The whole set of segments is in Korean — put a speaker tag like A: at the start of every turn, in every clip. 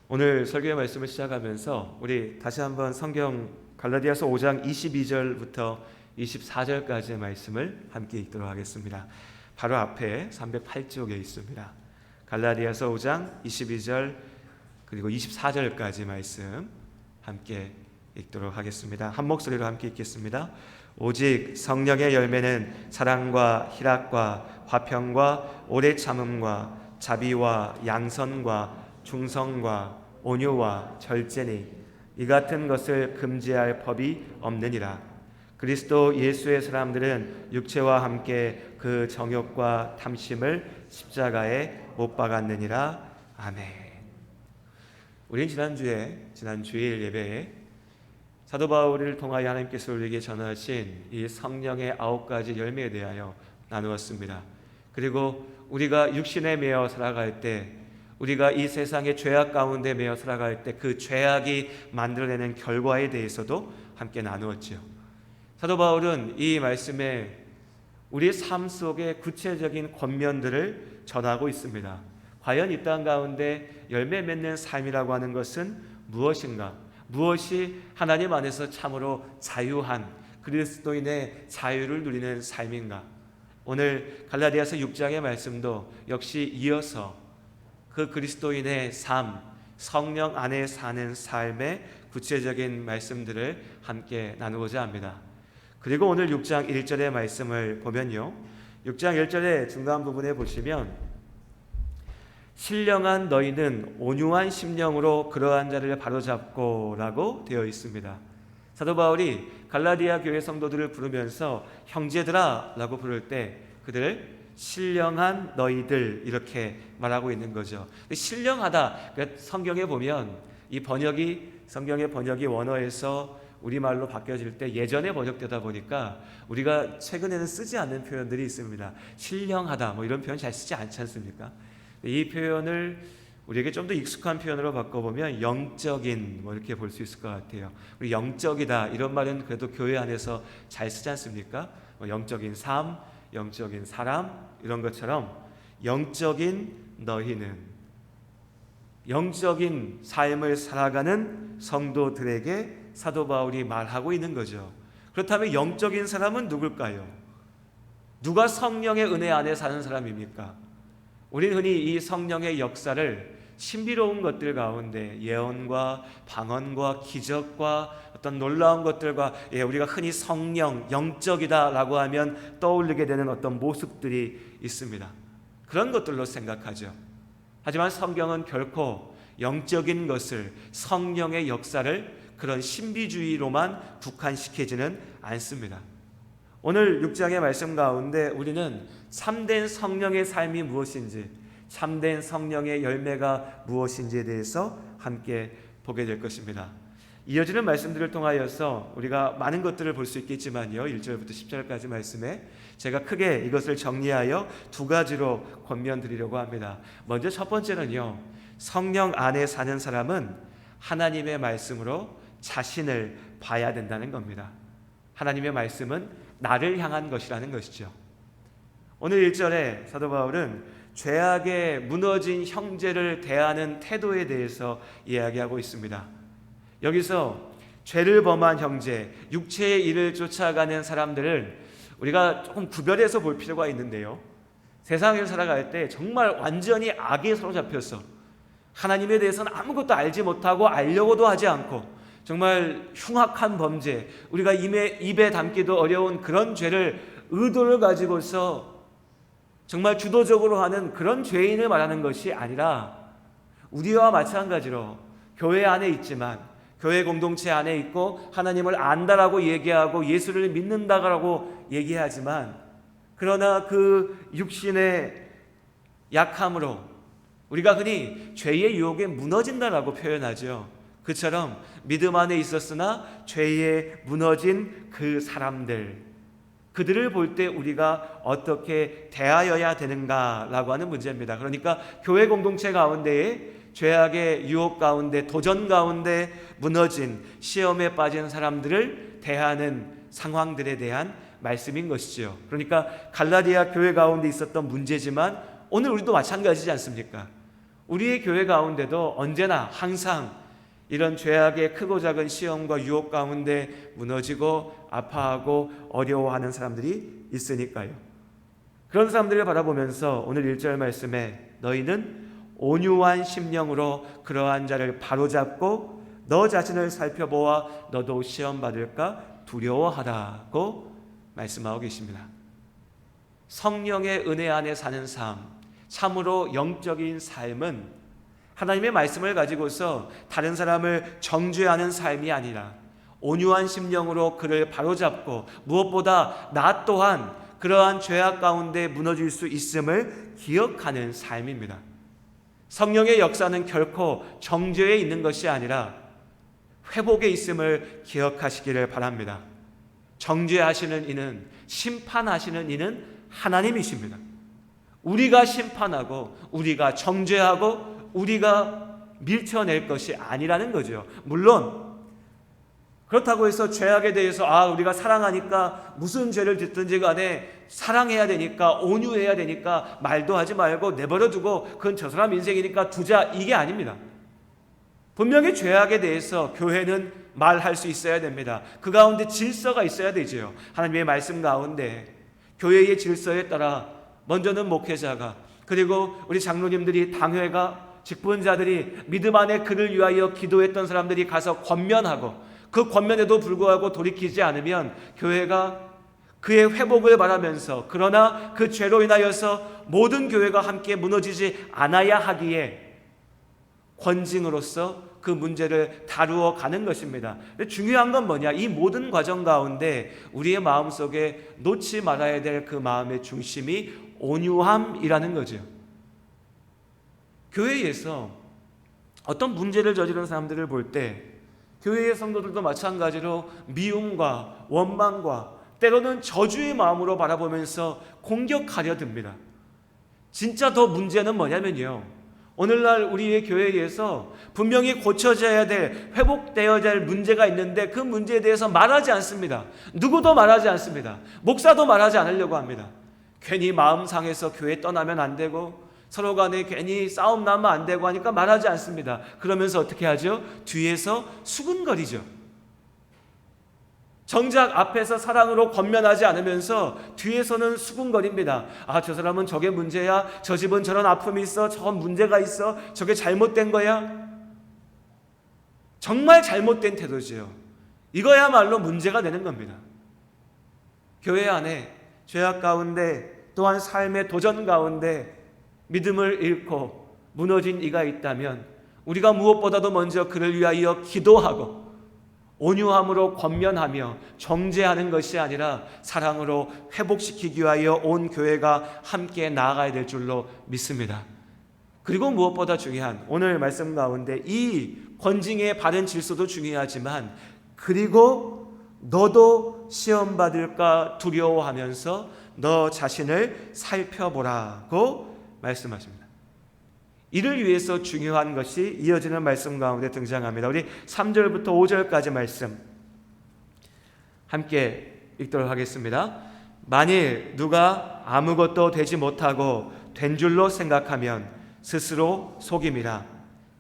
A: 오늘 설교의 말씀을 시작하면서 우리 다시 한번 성경 갈라디아서 5장 22절부터 24절까지의 말씀을 함께 읽도록 하겠습니다. 바로 앞에 308쪽에 있습니다. 갈라디아서 5장 22절 그리고 24절까지 말씀 함께 읽도록 하겠습니다. 한 목소리로 함께 읽겠습니다. 오직 성령의 열매는 사랑과 희락과 화평과 오래 참음과 자비와 양선과 충성과 온유와 절제니 이 같은 것을 금지할 법이 없느니라. 그리스도 예수의 사람들은 육체와 함께 그 정욕과 탐심을 십자가에 못 박았느니라. 아멘. 우린 지난 주일 예배에 사도 바울을 통하여 하나님께서 우리에게 전하신 이 성령의 9가지 열매에 대하여 나누었습니다. 그리고 우리가 육신에 매여 살아갈 때, 우리가 이 세상의 죄악 가운데 매여 살아갈 때 그 죄악이 만들어내는 결과에 대해서도 함께 나누었지요. 사도 바울은 이 말씀에 우리의 삶 속의 구체적인 권면들을 전하고 있습니다. 과연 이 땅 가운데 열매 맺는 삶이라고 하는 것은 무엇인가? 무엇이 하나님 안에서 참으로 자유한 그리스도인의 자유를 누리는 삶인가? 오늘 갈라디아서 6장의 말씀도 역시 이어서 그 그리스도인의 삶, 성령 안에 사는 삶의 구체적인 말씀들을 함께 나누고자 합니다. 그리고 오늘 6장 1절의 말씀을 보면요, 6장 1절의 중간 부분에 보시면 신령한 너희는 온유한 심령으로 그러한 자를 바로잡고 라고 되어 있습니다. 사도 바울이 갈라디아 교회 성도들을 부르면서 형제들아 라고 부를 때 그들을 신령한 너희들 이렇게 말하고 있는 거죠. 신령하다, 성경에 보면 이 성경의 번역이 원어에서 우리말로 바뀌어질 때 예전에 번역되다 보니까 우리가 최근에는 쓰지 않는 표현들이 있습니다. 신령하다 이런 표현 잘 쓰지 않지 않습니까? 이 표현을 우리에게 좀 더 익숙한 표현으로 바꿔보면 영적인 이렇게 볼 수 있을 것 같아요. 우리 영적이다 이런 말은 그래도 교회 안에서 잘 쓰지 않습니까? 영적인 삶, 영적인 사람 이런 것처럼 영적인 너희는, 영적인 삶을 살아가는 성도들에게 사도 바울이 말하고 있는 거죠. 그렇다면 영적인 사람은 누굴까요? 누가 성령의 은혜 안에 사는 사람입니까? 우리는 흔히 이 성령의 역사를 신비로운 것들 가운데 예언과 방언과 기적과 어떤 놀라운 것들과 우리가 흔히 성령, 영적이다라고 하면 떠올리게 되는 어떤 모습들이 있습니다. 그런 것들로 생각하죠. 하지만 성경은 결코 영적인 것을, 성령의 역사를 그런 신비주의로만 국한시키지는 않습니다. 오늘 6장의 말씀 가운데 우리는 참된 성령의 삶이 무엇인지, 참된 성령의 열매가 무엇인지에 대해서 함께 보게 될 것입니다. 이어지는 말씀들을 통하여서 우리가 많은 것들을 볼 수 있겠지만요, 1절부터 10절까지 말씀에 제가 크게 이것을 정리하여 2가지로 권면드리려고 합니다. 먼저 첫 번째는요, 성령 안에 사는 사람은 하나님의 말씀으로 자신을 봐야 된다는 겁니다. 하나님의 말씀은 나를 향한 것이라는 것이죠. 오늘 1절에 사도 바울은 죄악에 무너진 형제를 대하는 태도에 대해서 이야기하고 있습니다. 여기서 죄를 범한 형제, 육체의 일을 쫓아가는 사람들을 우리가 조금 구별해서 볼 필요가 있는데요, 세상에 살아갈 때 정말 완전히 악에 사로잡혀서 하나님에 대해서는 아무것도 알지 못하고 알려고도 하지 않고 정말 흉악한 범죄, 우리가 입에 담기도 어려운 그런 죄를 의도를 가지고서 정말 주도적으로 하는 그런 죄인을 말하는 것이 아니라 우리와 마찬가지로 교회 안에 있지만, 교회 공동체 안에 있고 하나님을 안다라고 얘기하고 예수를 믿는다라고 얘기하지만, 그러나 그 육신의 약함으로 우리가 흔히 죄의 유혹에 무너진다라고 표현하죠. 그처럼 믿음 안에 있었으나 죄에 무너진 그 사람들, 그들을 볼 때 우리가 어떻게 대하여야 되는가라고 하는 문제입니다. 그러니까 교회 공동체 가운데에 죄악의 유혹 가운데, 도전 가운데 무너진, 시험에 빠진 사람들을 대하는 상황들에 대한 말씀인 것이죠. 그러니까 갈라디아 교회 가운데 있었던 문제지만 오늘 우리도 마찬가지지 않습니까? 우리의 교회 가운데도 언제나 항상 이런 죄악의 크고 작은 시험과 유혹 가운데 무너지고 아파하고 어려워하는 사람들이 있으니까요. 그런 사람들을 바라보면서 오늘 1절 말씀에 너희는 온유한 심령으로 그러한 자를 바로잡고 너 자신을 살펴보아 너도 시험 받을까 두려워하라고 말씀하고 계십니다. 성령의 은혜 안에 사는 삶, 참으로 영적인 삶은 하나님의 말씀을 가지고서 다른 사람을 정죄하는 삶이 아니라 온유한 심령으로 그를 바로잡고 무엇보다 나 또한 그러한 죄악 가운데 무너질 수 있음을 기억하는 삶입니다. 성령의 역사는 결코 정죄에 있는 것이 아니라 회복에 있음을 기억하시기를 바랍니다. 정죄하시는 이는, 심판하시는 이는 하나님이십니다. 우리가 심판하고 우리가 정죄하고 우리가 밀쳐낼 것이 아니라는 거죠. 물론 그렇다고 해서 죄악에 대해서 우리가 사랑하니까 무슨 죄를 짓든지 간에 사랑해야 되니까 온유해야 되니까 말도 하지 말고 내버려 두고 그건 저 사람 인생이니까 두자, 이게 아닙니다. 분명히 죄악에 대해서 교회는 말할 수 있어야 됩니다. 그 가운데 질서가 있어야 되죠. 하나님의 말씀 가운데 교회의 질서에 따라 먼저는 목회자가, 그리고 우리 장로님들이, 당회가, 직분자들이, 믿음 안에 그를 위하여 기도했던 사람들이 가서 권면하고, 그 권면에도 불구하고 돌이키지 않으면 교회가 그의 회복을 바라면서, 그러나 그 죄로 인하여서 모든 교회가 함께 무너지지 않아야 하기에 권징으로서 그 문제를 다루어 가는 것입니다. 근데 중요한 건 뭐냐? 이 모든 과정 가운데 우리의 마음속에 놓지 말아야 될 그 마음의 중심이 온유함이라는 거죠. 교회에서 어떤 문제를 저지른 사람들을 볼 때 교회의 성도들도 마찬가지로 미움과 원망과 때로는 저주의 마음으로 바라보면서 공격하려 듭니다. 진짜 더 문제는 뭐냐면요, 오늘날 우리의 교회에서 분명히 고쳐져야 될, 회복되어야 될 문제가 있는데 그 문제에 대해서 말하지 않습니다. 누구도 말하지 않습니다. 목사도 말하지 않으려고 합니다. 괜히 마음 상해서 교회 떠나면 안 되고 서로 간에 괜히 싸움 나면 안 되고 하니까 말하지 않습니다. 그러면서 어떻게 하죠? 뒤에서 수근거리죠. 정작 앞에서 사랑으로 권면하지 않으면서 뒤에서는 수군거립니다. 저 사람은 저게 문제야, 저 집은 저런 아픔이 있어, 저건 문제가 있어, 저게 잘못된 거야. 정말 잘못된 태도지요. 이거야말로 문제가 되는 겁니다. 교회 안에 죄악 가운데, 또한 삶의 도전 가운데 믿음을 잃고 무너진 이가 있다면 우리가 무엇보다도 먼저 그를 위하여 기도하고 온유함으로 권면하며 정죄하는 것이 아니라 사랑으로 회복시키기 위하여 온 교회가 함께 나아가야 될 줄로 믿습니다. 그리고 무엇보다 중요한 오늘 말씀 가운데 이 권징의 바른 질서도 중요하지만, 그리고 너도 시험 받을까 두려워하면서 너 자신을 살펴보라고 말씀하십니다. 이를 위해서 중요한 것이 이어지는 말씀 가운데 등장합니다. 우리 3절부터 5절까지 말씀 함께 읽도록 하겠습니다. 만일 누가 아무것도 되지 못하고 된 줄로 생각하면 스스로 속임이라.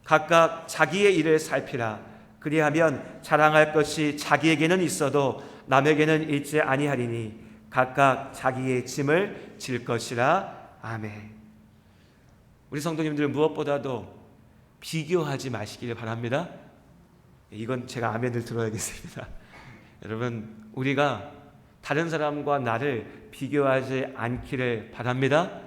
A: 각각 자기의 일을 살피라. 그리하면 자랑할 것이 자기에게는 있어도 남에게는 있지 아니하리니 각각 자기의 짐을 질 것이라. 아멘. 우리 성도님들 무엇보다도 비교하지 마시길 바랍니다. 이건 제가 아멘을 들어야겠습니다. 여러분, 우리가 다른 사람과 나를 비교하지 않기를 바랍니다.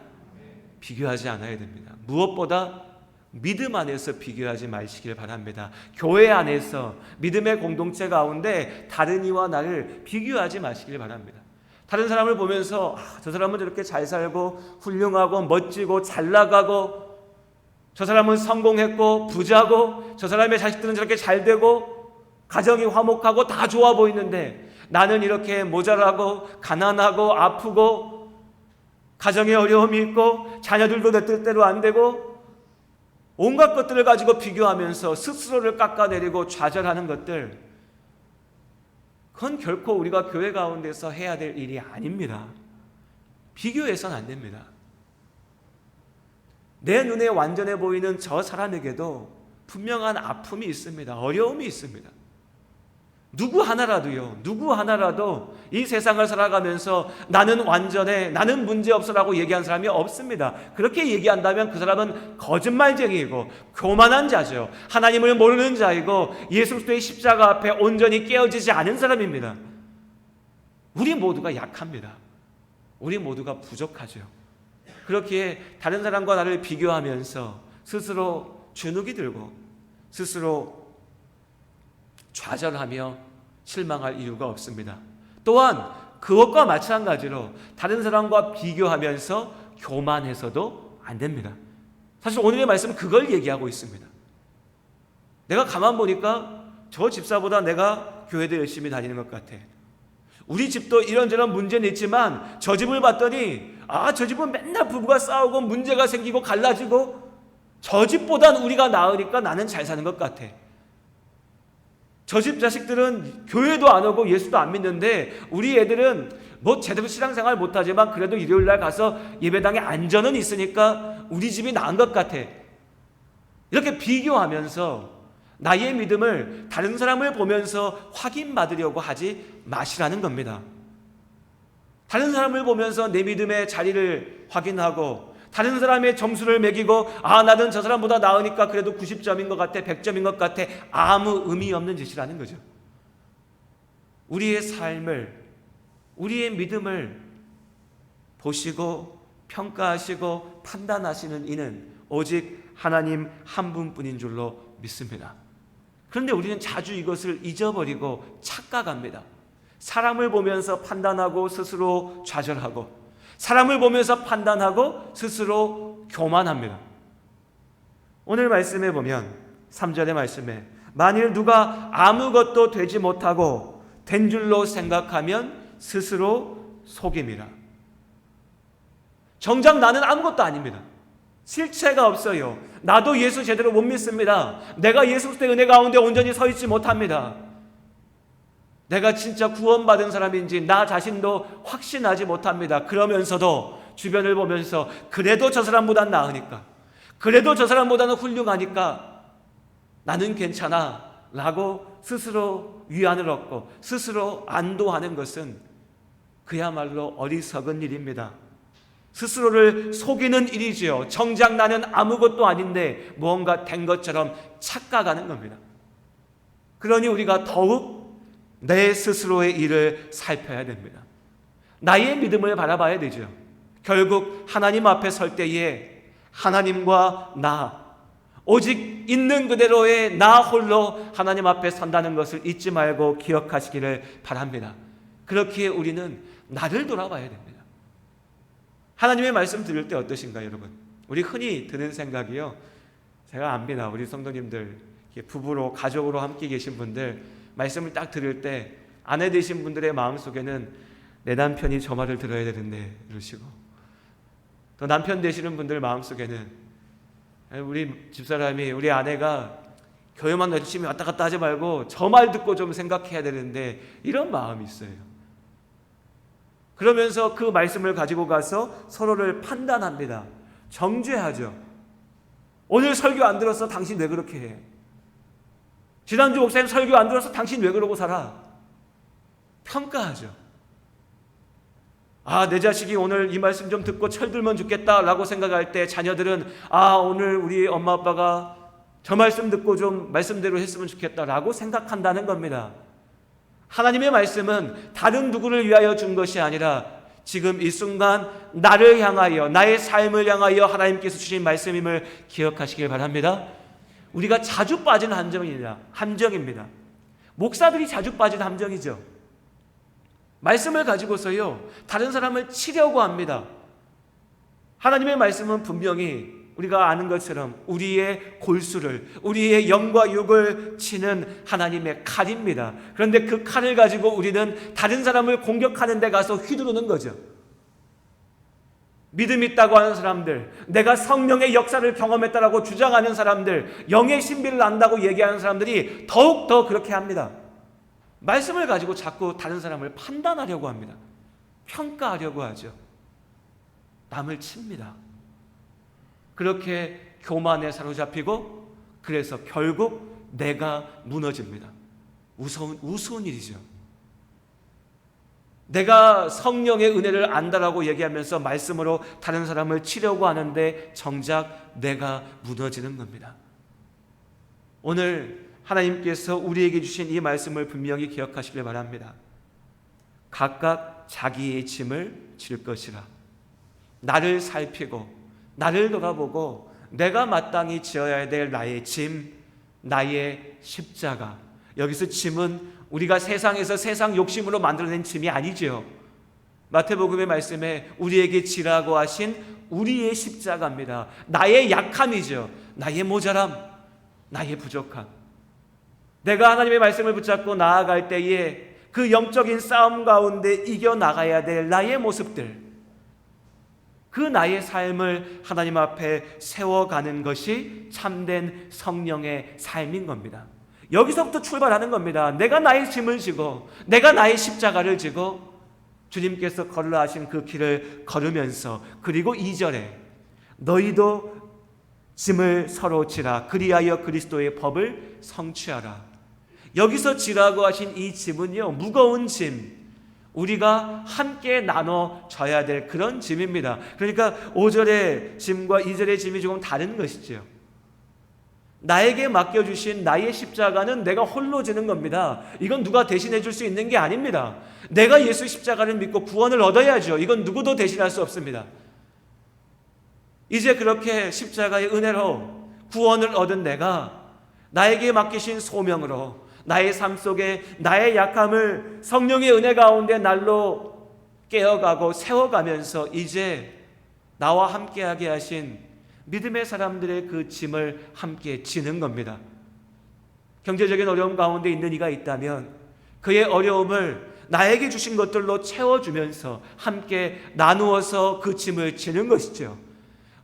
A: 비교하지 않아야 됩니다. 무엇보다 믿음 안에서 비교하지 마시길 바랍니다. 교회 안에서 믿음의 공동체 가운데 다른 이와 나를 비교하지 마시길 바랍니다. 다른 사람을 보면서 저 사람은 저렇게 잘 살고 훌륭하고 멋지고 잘 나가고, 저 사람은 성공했고 부자고, 저 사람의 자식들은 저렇게 잘 되고 가정이 화목하고 다 좋아 보이는데 나는 이렇게 모자라고 가난하고 아프고 가정에 어려움이 있고 자녀들도 내 뜻대로 안 되고, 온갖 것들을 가지고 비교하면서 스스로를 깎아내리고 좌절하는 것들, 그건 결코 우리가 교회 가운데서 해야 될 일이 아닙니다. 비교해서는 안 됩니다. 내 눈에 완전해 보이는 저 사람에게도 분명한 아픔이 있습니다. 어려움이 있습니다. 누구 하나라도 이 세상을 살아가면서 나는 완전해, 나는 문제없어라고 얘기한 사람이 없습니다. 그렇게 얘기한다면 그 사람은 거짓말쟁이이고 교만한 자죠. 하나님을 모르는 자이고 예수 그리스도의 십자가 앞에 온전히 깨어지지 않은 사람입니다. 우리 모두가 약합니다. 우리 모두가 부족하죠. 그렇기에 다른 사람과 나를 비교하면서 스스로 주눅이 들고 스스로 좌절하며 실망할 이유가 없습니다. 또한 그것과 마찬가지로 다른 사람과 비교하면서 교만해서도 안 됩니다. 사실 오늘의 말씀은 그걸 얘기하고 있습니다. 내가 가만 보니까 저 집사보다 내가 교회도 열심히 다니는 것 같아. 우리 집도 이런저런 문제는 있지만 저 집을 봤더니 저 집은 맨날 부부가 싸우고 문제가 생기고 갈라지고 저 집보단 우리가 나으니까 나는 잘 사는 것 같아. 저 집 자식들은 교회도 안 오고 예수도 안 믿는데 우리 애들은 뭐 제대로 신앙생활 못하지만 그래도 일요일날 가서 예배당에 안전은 있으니까 우리 집이 나은 것 같아. 이렇게 비교하면서 나의 믿음을 다른 사람을 보면서 확인받으려고 하지 마시라는 겁니다. 다른 사람을 보면서 내 믿음의 자리를 확인하고 다른 사람의 점수를 매기고 나는 저 사람보다 나으니까 그래도 90점인 것 같아, 100점인 것 같아, 아무 의미 없는 짓이라는 거죠. 우리의 삶을, 우리의 믿음을 보시고 평가하시고 판단하시는 이는 오직 하나님 한 분뿐인 줄로 믿습니다. 그런데 우리는 자주 이것을 잊어버리고 착각합니다. 사람을 보면서 판단하고 스스로 좌절하고 사람을 보면서 판단하고 스스로 교만합니다. 오늘 말씀에 보면 3절의 말씀에 만일 누가 아무것도 되지 못하고 된 줄로 생각하면 스스로 속임이라. 정작 나는 아무것도 아닙니다. 실체가 없어요. 나도 예수 제대로 못 믿습니다. 내가 예수 그리스도의 은혜 가운데 온전히 서 있지 못합니다. 내가 진짜 구원받은 사람인지 나 자신도 확신하지 못합니다. 그러면서도 주변을 보면서 그래도 저 사람보단 나으니까, 그래도 저 사람보다는 훌륭하니까 나는 괜찮아 라고 스스로 위안을 얻고 스스로 안도하는 것은 그야말로 어리석은 일입니다. 스스로를 속이는 일이지요. 정작 나는 아무것도 아닌데 무언가 된 것처럼 착각하는 겁니다. 그러니 우리가 더욱 내 스스로의 일을 살펴야 됩니다. 나의 믿음을 바라봐야 되죠. 결국 하나님 앞에 설 때에 하나님과 나, 오직 있는 그대로의 나 홀로 하나님 앞에 선다는 것을 잊지 말고 기억하시기를 바랍니다. 그렇기에 우리는 나를 돌아봐야 됩니다. 하나님의 말씀 들을 때 어떠신가요, 여러분? 우리 흔히 드는 생각이요, 제가 압니다. 우리 성도님들, 부부로 가족으로 함께 계신 분들 말씀을 딱 들을 때 아내 되신 분들의 마음속에는 내 남편이 저 말을 들어야 되는데 이러시고, 또 남편 되시는 분들 마음속에는 우리 집사람이, 우리 아내가 교회만 열심히 왔다 갔다 하지 말고 저 말 듣고 좀 생각해야 되는데 이런 마음이 있어요. 그러면서 그 말씀을 가지고 가서 서로를 판단합니다. 정죄하죠. 오늘 설교 안 들었어? 당신 왜 그렇게 해? 지난주 목사님 설교 안 들어서 당신 왜 그러고 살아? 평가하죠. 내 자식이 오늘 이 말씀 좀 듣고 철들면 좋겠다라고 생각할 때 자녀들은 오늘 우리 엄마 아빠가 저 말씀 듣고 좀 말씀대로 했으면 좋겠다라고 생각한다는 겁니다. 하나님의 말씀은 다른 누구를 위하여 준 것이 아니라 지금 이 순간 나를 향하여, 나의 삶을 향하여 하나님께서 주신 말씀임을 기억하시길 바랍니다. 우리가 자주 빠진 함정입니다. 목사들이 자주 빠진 함정이죠. 말씀을 가지고서요, 다른 사람을 치려고 합니다. 하나님의 말씀은 분명히 우리가 아는 것처럼 우리의 골수를, 우리의 영과 육을 치는 하나님의 칼입니다. 그런데 그 칼을 가지고 우리는 다른 사람을 공격하는 데 가서 휘두르는 거죠. 믿음 있다고 하는 사람들, 내가 성령의 역사를 경험했다라고 주장하는 사람들, 영의 신비를 안다고 얘기하는 사람들이 더욱더 그렇게 합니다. 말씀을 가지고 자꾸 다른 사람을 판단하려고 합니다. 평가하려고 하죠. 남을 칩니다. 그렇게 교만에 사로잡히고 그래서 결국 내가 무너집니다. 우스운 일이죠. 내가 성령의 은혜를 안다라고 얘기하면서 말씀으로 다른 사람을 치려고 하는데 정작 내가 무너지는 겁니다. 오늘 하나님께서 우리에게 주신 이 말씀을 분명히 기억하시길 바랍니다. 각각 자기의 짐을 질 것이라. 나를 살피고 나를 돌아보고 내가 마땅히 지어야 될 나의 짐, 나의 십자가. 여기서 짐은 우리가 세상에서 세상 욕심으로 만들어낸 짐이 아니죠. 마태복음의 말씀에 우리에게 지라고 하신 우리의 십자가입니다. 나의 약함이죠. 나의 모자람, 나의 부족함. 내가 하나님의 말씀을 붙잡고 나아갈 때에 그 영적인 싸움 가운데 이겨나가야 될 나의 모습들, 그 나의 삶을 하나님 앞에 세워가는 것이 참된 성령의 삶인 겁니다. 여기서부터 출발하는 겁니다. 내가 나의 짐을 지고 내가 나의 십자가를 지고 주님께서 걸으라 하신 그 길을 걸으면서, 그리고 2절에 너희도 짐을 서로 지라 그리하여 그리스도의 법을 성취하라. 여기서 지라고 하신 이 짐은요, 무거운 짐, 우리가 함께 나눠져야 될 그런 짐입니다. 그러니까 5절의 짐과 2절의 짐이 조금 다른 것이죠. 나에게 맡겨주신 나의 십자가는 내가 홀로 지는 겁니다. 이건 누가 대신해 줄 수 있는 게 아닙니다. 내가 예수 십자가를 믿고 구원을 얻어야죠. 이건 누구도 대신할 수 없습니다. 이제 그렇게 십자가의 은혜로 구원을 얻은 내가 나에게 맡기신 소명으로 나의 삶 속에 나의 약함을 성령의 은혜 가운데 날로 깨어가고 세워가면서 이제 나와 함께하게 하신 믿음의 사람들의 그 짐을 함께 지는 겁니다. 경제적인 어려움 가운데 있는 이가 있다면 그의 어려움을 나에게 주신 것들로 채워주면서 함께 나누어서 그 짐을 지는 것이죠.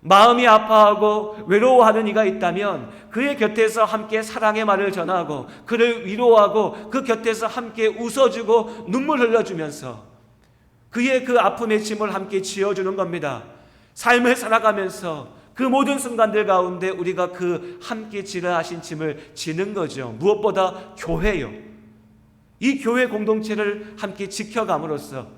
A: 마음이 아파하고 외로워하는 이가 있다면 그의 곁에서 함께 사랑의 말을 전하고 그를 위로하고 그 곁에서 함께 웃어주고 눈물 흘려주면서 그의 그 아픔의 짐을 함께 지어주는 겁니다. 삶을 살아가면서 그 모든 순간들 가운데 우리가 그 함께 지라 하신 짐을 지는 거죠. 무엇보다 교회요. 이 교회 공동체를 함께 지켜감으로써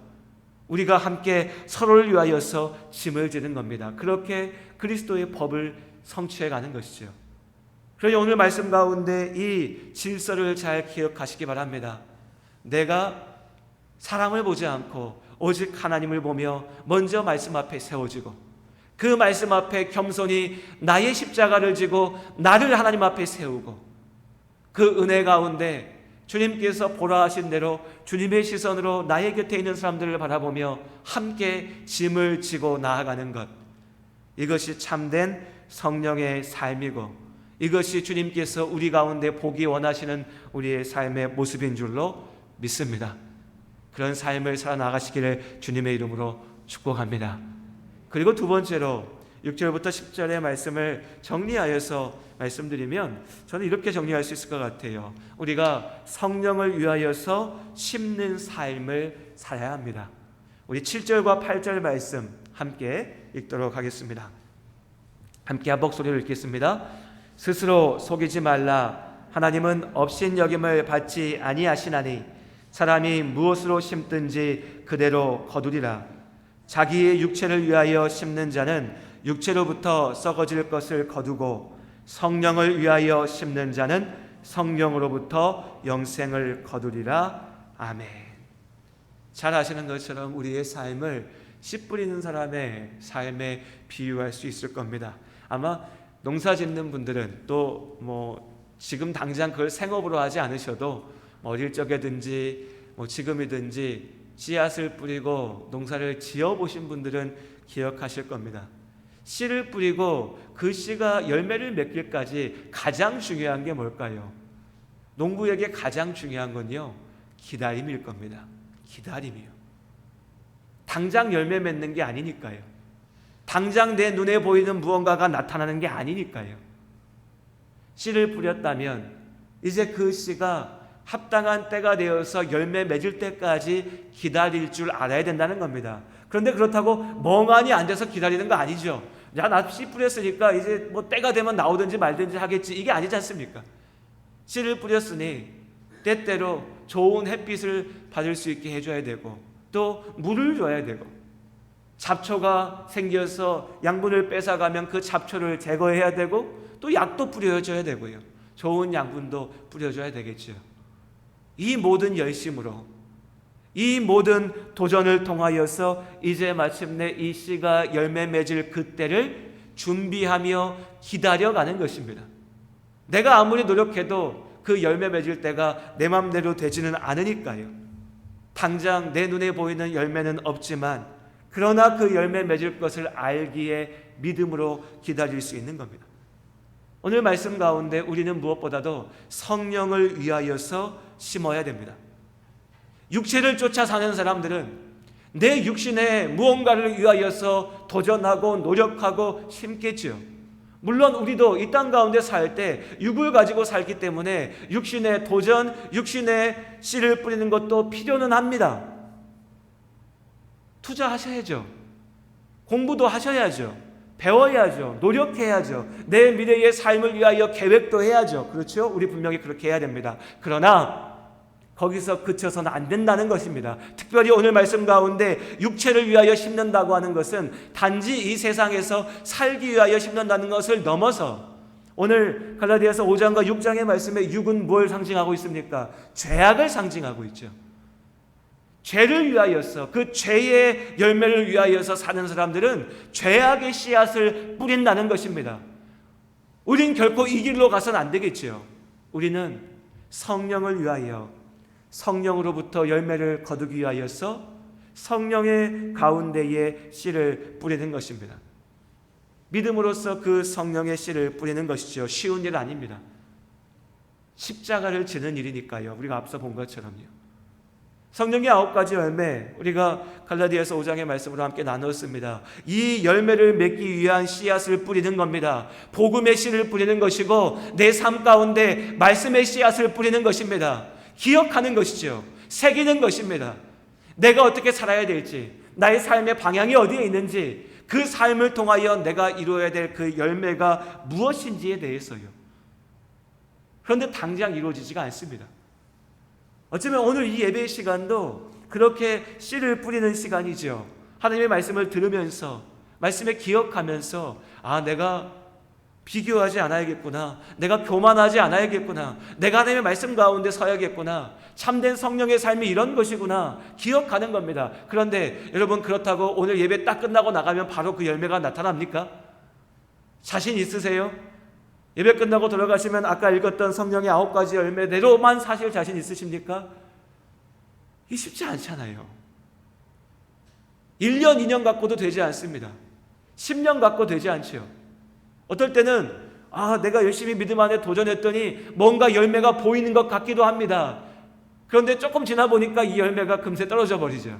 A: 우리가 함께 서로를 위하여서 짐을 지는 겁니다. 그렇게 그리스도의 법을 성취해 가는 것이죠. 그러니 오늘 말씀 가운데 이 질서를 잘 기억하시기 바랍니다. 내가 사람을 보지 않고 오직 하나님을 보며 먼저 말씀 앞에 세워지고 그 말씀 앞에 겸손히 나의 십자가를 지고 나를 하나님 앞에 세우고 그 은혜 가운데 주님께서 보라 하신 대로 주님의 시선으로 나의 곁에 있는 사람들을 바라보며 함께 짐을 지고 나아가는 것, 이것이 참된 성령의 삶이고 이것이 주님께서 우리 가운데 보기 원하시는 우리의 삶의 모습인 줄로 믿습니다. 그런 삶을 살아나가시기를 주님의 이름으로 축복합니다. 그리고 두 번째로 6절부터 10절의 말씀을 정리하여서 말씀드리면 저는 이렇게 정리할 수 있을 것 같아요. 우리가 성령을 위하여서 심는 삶을 살아야 합니다. 우리 7절과 8절 말씀 함께 읽도록 하겠습니다. 함께 한 목소리로 읽겠습니다. 스스로 속이지 말라. 하나님은 업신여김을 받지 아니하시나니 사람이 무엇으로 심든지 그대로 거두리라. 자기의 육체를 위하여 심는 자는 육체로부터 썩어질 것을 거두고 성령을 위하여 심는 자는 성령으로부터 영생을 거두리라. 아멘. 잘 아시는 것처럼 우리의 삶을 씨 뿌리는 사람의 삶에 비유할 수 있을 겁니다. 아마 농사 짓는 분들은 또 지금 당장 그걸 생업으로 하지 않으셔도 어릴 적에든지 지금이든지 씨앗을 뿌리고 농사를 지어보신 분들은 기억하실 겁니다. 씨를 뿌리고 그 씨가 열매를 맺기까지 가장 중요한 게 뭘까요? 농부에게 가장 중요한 건요, 기다림일 겁니다. 기다림이요. 당장 열매 맺는 게 아니니까요. 당장 내 눈에 보이는 무언가가 나타나는 게 아니니까요. 씨를 뿌렸다면 이제 그 씨가 합당한 때가 되어서 열매 맺을 때까지 기다릴 줄 알아야 된다는 겁니다. 그런데 그렇다고 멍하니 앉아서 기다리는 거 아니죠. 야, 나 씨 뿌렸으니까 이제 뭐 때가 되면 나오든지 말든지 하겠지. 이게 아니지 않습니까? 씨를 뿌렸으니 때때로 좋은 햇빛을 받을 수 있게 해줘야 되고, 또 물을 줘야 되고, 잡초가 생겨서 양분을 뺏어가면 그 잡초를 제거해야 되고, 또 약도 뿌려줘야 되고요. 좋은 양분도 뿌려줘야 되겠죠. 이 모든 열심으로, 이 모든 도전을 통하여서 이제 마침내 이 씨가 열매 맺을 그때를 준비하며 기다려가는 것입니다. 내가 아무리 노력해도 그 열매 맺을 때가 내 맘대로 되지는 않으니까요. 당장 내 눈에 보이는 열매는 없지만, 그러나 그 열매 맺을 것을 알기에 믿음으로 기다릴 수 있는 겁니다. 오늘 말씀 가운데 우리는 무엇보다도 성령을 위하여서 심어야 됩니다. 육체를 쫓아 사는 사람들은 내 육신에 무언가를 위하여서 도전하고 노력하고 심겠죠. 물론 우리도 이 땅 가운데 살 때 육을 가지고 살기 때문에 육신의 도전, 육신의 씨를 뿌리는 것도 필요는 합니다. 투자하셔야죠. 공부도 하셔야죠. 배워야죠. 노력해야죠. 내 미래의 삶을 위하여 계획도 해야죠. 그렇죠? 우리 분명히 그렇게 해야 됩니다. 그러나 거기서 그쳐서는 안 된다는 것입니다. 특별히 오늘 말씀 가운데 육체를 위하여 심는다고 하는 것은 단지 이 세상에서 살기 위하여 심는다는 것을 넘어서, 오늘 갈라디아서 5장과 6장의 말씀에 육은 뭘 상징하고 있습니까? 죄악을 상징하고 있죠. 죄를 위하여서, 그 죄의 열매를 위하여서 사는 사람들은 죄악의 씨앗을 뿌린다는 것입니다. 우린 결코 이 길로 가서는 안 되겠죠. 우리는 성령을 위하여, 성령으로부터 열매를 거두기 위하여서 성령의 가운데에 씨를 뿌리는 것입니다. 믿음으로써 그 성령의 씨를 뿌리는 것이죠. 쉬운 일 아닙니다. 십자가를 지는 일이니까요. 우리가 앞서 본 것처럼요. 성령의 9가지 열매, 우리가 갈라디아서 5장의 말씀으로 함께 나눴습니다. 이 열매를 맺기 위한 씨앗을 뿌리는 겁니다. 복음의 씨를 뿌리는 것이고, 내 삶 가운데 말씀의 씨앗을 뿌리는 것입니다. 기억하는 것이죠. 새기는 것입니다. 내가 어떻게 살아야 될지, 나의 삶의 방향이 어디에 있는지, 그 삶을 통하여 내가 이루어야 될 그 열매가 무엇인지에 대해서요. 그런데 당장 이루어지지가 않습니다. 어쩌면 오늘 이 예배 시간도 그렇게 씨를 뿌리는 시간이죠. 하나님의 말씀을 들으면서, 말씀에 기억하면서, 아, 내가 비교하지 않아야겠구나, 내가 교만하지 않아야겠구나, 내가 하나님의 말씀 가운데 서야겠구나, 참된 성령의 삶이 이런 것이구나 기억하는 겁니다. 그런데 여러분, 그렇다고 오늘 예배 딱 끝나고 나가면 바로 그 열매가 나타납니까? 자신 있으세요? 예배 끝나고 돌아가시면 아까 읽었던 성령의 9가지 열매대로만 사실 자신 있으십니까? 이게 쉽지 않잖아요. 1년, 2년 갖고도 되지 않습니다. 10년 갖고 되지 않죠. 어떨 때는 내가 열심히 믿음 안에 도전했더니 뭔가 열매가 보이는 것 같기도 합니다. 그런데 조금 지나 보니까 이 열매가 금세 떨어져 버리죠.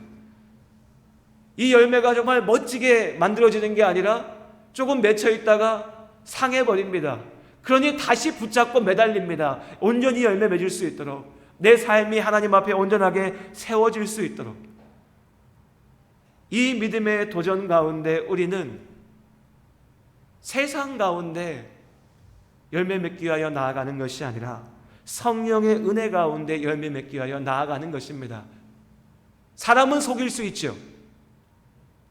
A: 이 열매가 정말 멋지게 만들어지는 게 아니라 조금 맺혀 있다가 상해버립니다. 그러니 다시 붙잡고 매달립니다. 온전히 열매 맺을 수 있도록, 내 삶이 하나님 앞에 온전하게 세워질 수 있도록. 이 믿음의 도전 가운데 우리는 세상 가운데 열매 맺기 위하여 나아가는 것이 아니라 성령의 은혜 가운데 열매 맺기 위하여 나아가는 것입니다. 사람은 속일 수 있죠.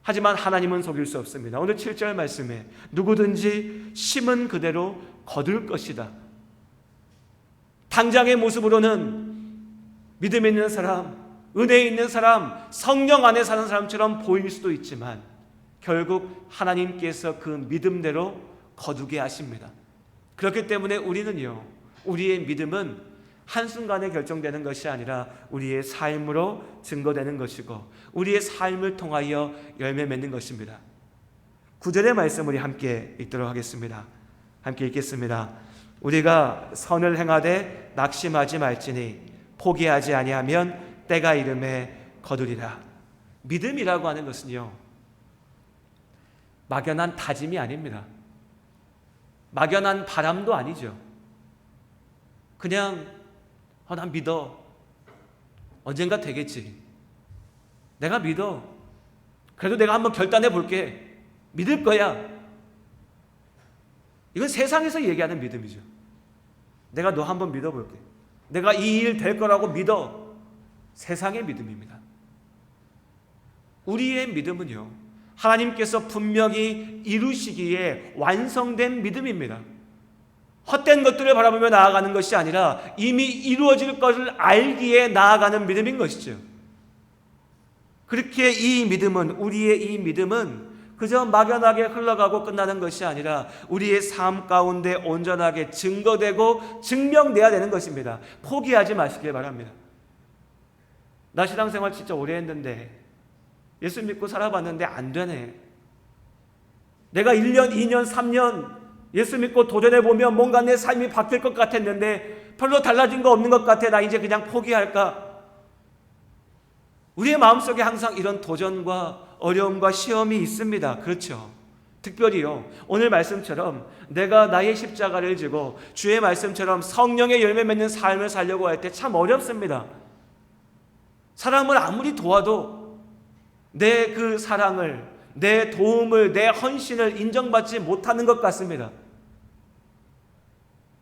A: 하지만 하나님은 속일 수 없습니다. 오늘 7절 말씀에 누구든지 심은 그대로 거둘 것이다. 당장의 모습으로는 믿음 있는 사람, 은혜 있는 사람, 성령 안에 사는 사람처럼 보일 수도 있지만 결국 하나님께서 그 믿음대로 거두게 하십니다. 그렇기 때문에 우리는요, 우리의 믿음은 한순간에 결정되는 것이 아니라 우리의 삶으로 증거되는 것이고, 우리의 삶을 통하여 열매 맺는 것입니다. 9절의 말씀 우리 함께 읽도록 하겠습니다. 함께 읽겠습니다. 우리가 선을 행하되 낙심하지 말지니 포기하지 아니하면 때가 이름에 거두리라. 믿음이라고 하는 것은요, 막연한 다짐이 아닙니다. 막연한 바람도 아니죠. 그냥 난 믿어. 언젠가 되겠지. 내가 믿어. 그래도 내가 한번 결단해 볼게. 믿을 거야. 이건 세상에서 얘기하는 믿음이죠. 내가 너 한번 믿어볼게. 내가 이 일 될 거라고 믿어. 세상의 믿음입니다. 우리의 믿음은요, 하나님께서 분명히 이루시기에 완성된 믿음입니다. 헛된 것들을 바라보며 나아가는 것이 아니라 이미 이루어질 것을 알기에 나아가는 믿음인 것이죠. 그렇게 우리의 이 믿음은 그저 막연하게 흘러가고 끝나는 것이 아니라 우리의 삶 가운데 온전하게 증거되고 증명돼야 되는 것입니다. 포기하지 마시길 바랍니다. 나 신앙생활 진짜 오래 했는데 예수 믿고 살아봤는데 안 되네. 내가 1년, 2년, 3년 예수 믿고 도전해보면 뭔가 내 삶이 바뀔 것 같았는데 별로 달라진 거 없는 것 같아. 나 이제 그냥 포기할까? 우리의 마음속에 항상 이런 도전과 어려움과 시험이 있습니다. 그렇죠. 특별히요, 오늘 말씀처럼 내가 나의 십자가를 지고 주의 말씀처럼 성령의 열매 맺는 삶을 살려고 할 때 참 어렵습니다. 사람을 아무리 도와도 내 그 사랑을, 내 도움을, 내 헌신을 인정받지 못하는 것 같습니다.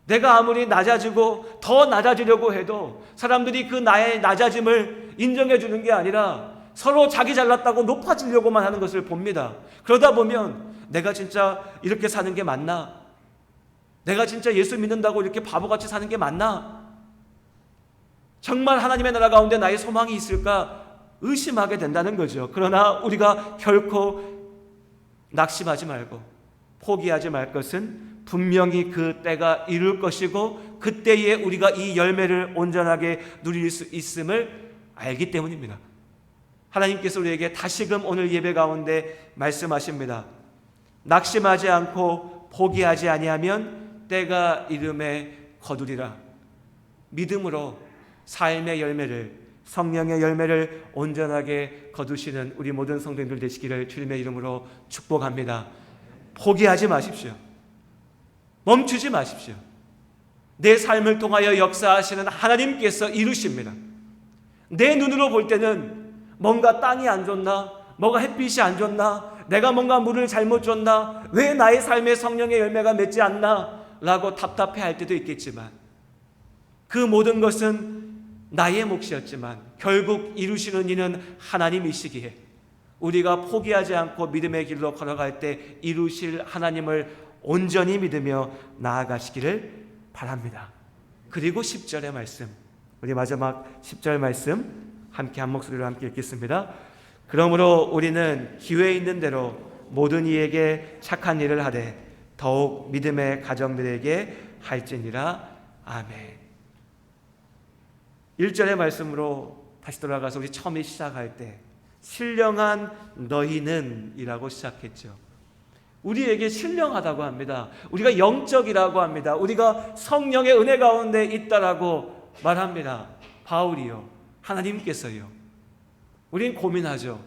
A: 내가 아무리 낮아지고 더 낮아지려고 해도 사람들이 그 나의 낮아짐을 인정해 주는 게 아니라 서로 자기 잘났다고 높아지려고만 하는 것을 봅니다. 그러다 보면 내가 진짜 이렇게 사는 게 맞나? 내가 진짜 예수 믿는다고 이렇게 바보같이 사는 게 맞나? 정말 하나님의 나라 가운데 나의 소망이 있을까? 의심하게 된다는 거죠. 그러나 우리가 결코 낙심하지 말고 포기하지 말 것은 분명히 그 때가 이룰 것이고 그때에 우리가 이 열매를 온전하게 누릴 수 있음을 알기 때문입니다. 하나님께서 우리에게 다시금 오늘 예배 가운데 말씀하십니다. 낙심하지 않고 포기하지 아니하면 때가 이름에 거두리라. 믿음으로 삶의 열매를, 성령의 열매를 온전하게 거두시는 우리 모든 성도님들 되시기를 주님의 이름으로 축복합니다. 포기하지 마십시오. 멈추지 마십시오. 내 삶을 통하여 역사하시는 하나님께서 이루십니다. 내 눈으로 볼 때는 뭔가 땅이 안 좋나? 뭐가 햇빛이 안 좋나? 내가 뭔가 물을 잘못 줬나? 왜 나의 삶에 성령의 열매가 맺지 않나? 라고 답답해할 때도 있겠지만 그 모든 것은 나의 몫이었지만 결국 이루시는 이는 하나님이시기에 우리가 포기하지 않고 믿음의 길로 걸어갈 때 이루실 하나님을 온전히 믿으며 나아가시기를 바랍니다. 그리고 10절의 말씀, 우리 마지막 10절 말씀 함께 한 목소리로 함께 읽겠습니다. 그러므로 우리는 기회 있는 대로 모든 이에게 착한 일을 하되 더욱 믿음의 가정들에게 할지니라. 아멘. 1절의 말씀으로 다시 돌아가서 우리 처음에 시작할 때 신령한 너희는 이라고 시작했죠. 우리에게 신령하다고 합니다. 우리가 영적이라고 합니다. 우리가 성령의 은혜 가운데 있다라고 말합니다. 바울이요, 하나님께서요. 우린 고민하죠.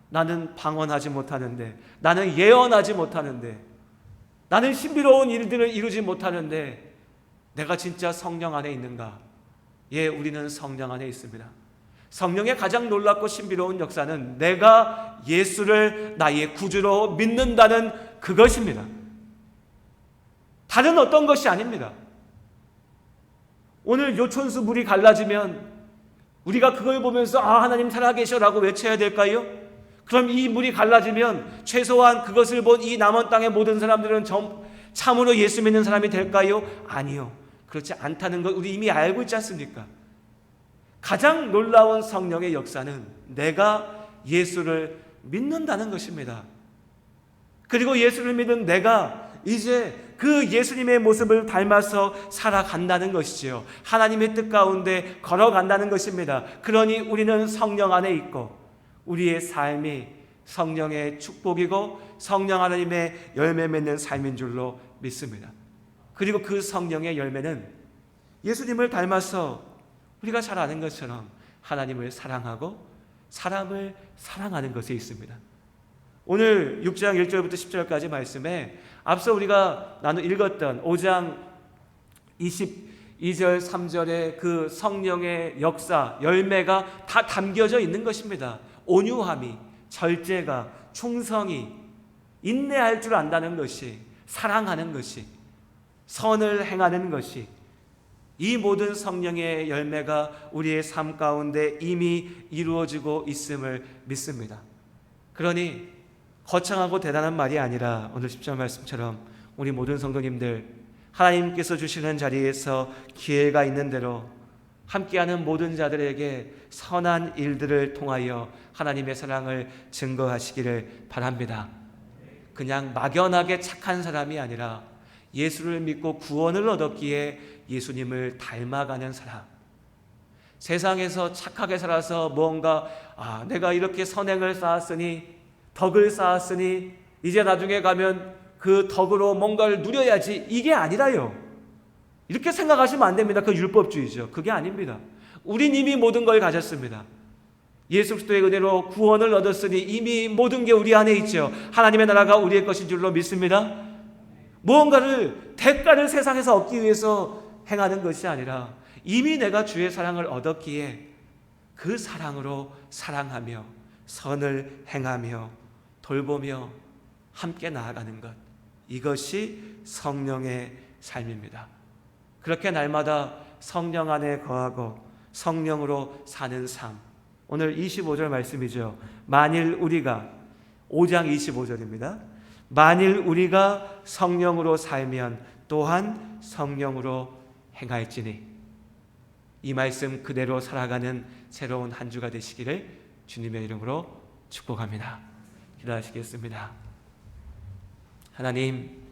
A: 나는 방언하지 못하는데, 나는 예언하지 못하는데, 나는 신비로운 일들을 이루지 못하는데 내가 진짜 성령 안에 있는가? 예, 우리는 성령 안에 있습니다. 성령의 가장 놀랍고 신비로운 역사는 내가 예수를 나의 구주로 믿는다는 그것입니다. 다른 어떤 것이 아닙니다. 오늘 요촌수 물이 갈라지면 우리가 그걸 보면서 아, 하나님 살아계셔라고 외쳐야 될까요? 그럼 이 물이 갈라지면 최소한 그것을 본 이 남은 땅의 모든 사람들은 참으로 예수 믿는 사람이 될까요? 아니요. 그렇지 않다는 걸 우리 이미 알고 있지 않습니까? 가장 놀라운 성령의 역사는 내가 예수를 믿는다는 것입니다. 그리고 예수를 믿은 내가 이제 그 예수님의 모습을 닮아서 살아간다는 것이지요. 하나님의 뜻 가운데 걸어간다는 것입니다. 그러니 우리는 성령 안에 있고 우리의 삶이 성령의 축복이고 성령 하나님의 열매 맺는 삶인 줄로 믿습니다. 그리고 그 성령의 열매는 예수님을 닮아서 우리가 잘 아는 것처럼 하나님을 사랑하고 사람을 사랑하는 것에 있습니다. 오늘 6장 1절부터 10절까지 말씀에 앞서 우리가 읽었던 5장 22절 3절의 그 성령의 역사, 열매가 다 담겨져 있는 것입니다. 온유함이, 절제가, 충성이, 인내할 줄 안다는 것이, 사랑하는 것이, 선을 행하는 것이, 이 모든 성령의 열매가 우리의 삶 가운데 이미 이루어지고 있음을 믿습니다. 그러니 거창하고 대단한 말이 아니라 오늘 10절 말씀처럼 우리 모든 성도님들 하나님께서 주시는 자리에서 기회가 있는 대로 함께하는 모든 자들에게 선한 일들을 통하여 하나님의 사랑을 증거하시기를 바랍니다. 그냥 막연하게 착한 사람이 아니라 예수를 믿고 구원을 얻었기에 예수님을 닮아가는 사람, 세상에서 착하게 살아서 뭔가 내가 이렇게 선행을 쌓았으니, 덕을 쌓았으니 이제 나중에 가면 그 덕으로 뭔가를 누려야지, 이게 아니라요. 이렇게 생각하시면 안 됩니다. 그 율법주의죠. 그게 아닙니다. 우린 이미 모든 걸 가졌습니다. 예수 그리스도의 은혜로 구원을 얻었으니 이미 모든 게 우리 안에 있죠. 하나님의 나라가 우리의 것인 줄로 믿습니다. 무언가를 대가를 세상에서 얻기 위해서 행하는 것이 아니라 이미 내가 주의 사랑을 얻었기에 그 사랑으로 사랑하며 선을 행하며 돌보며 함께 나아가는 것, 이것이 성령의 삶입니다. 그렇게 날마다 성령 안에 거하고 성령으로 사는 삶, 오늘 25절 말씀이죠. 만일 우리가, 5장 25절입니다. 만일 우리가 성령으로 살면 또한 성령으로 행할지니, 이 말씀 그대로 살아가는 새로운 한 주가 되시기를 주님의 이름으로 축복합니다. 기도하시겠습니다. 하나님,